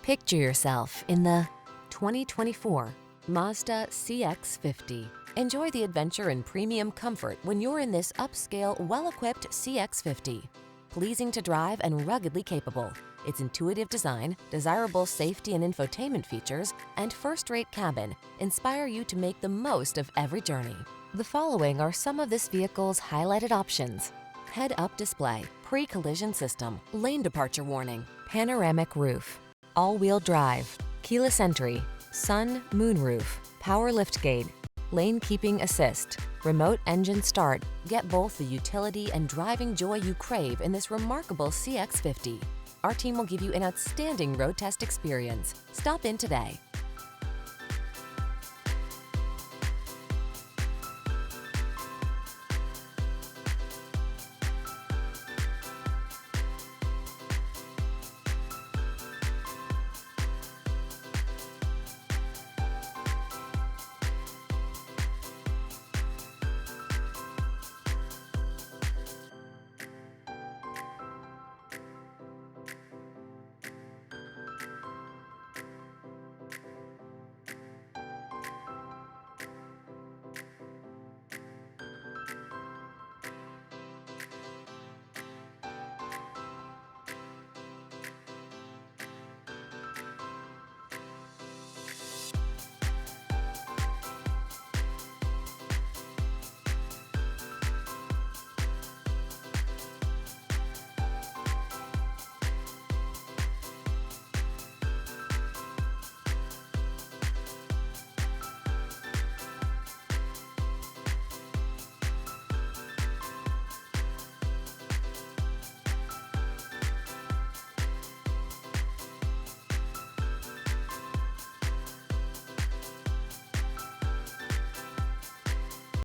Picture yourself in the 2024 Mazda CX-50. Enjoy the adventure and premium comfort when you're in this upscale, well-equipped CX-50. Pleasing to drive and ruggedly capable, its intuitive design, desirable safety and infotainment features, and first-rate cabin inspire you to make the most of every journey. The following are some of this vehicle's highlighted options: head-up display, pre-collision system, lane departure warning, panoramic roof, all-wheel drive, keyless entry, sun, moonroof, power liftgate, lane keeping assist, remote engine start. Get both the utility and driving joy you crave in this remarkable CX-50. Our team will give you an outstanding road test experience. Stop in today.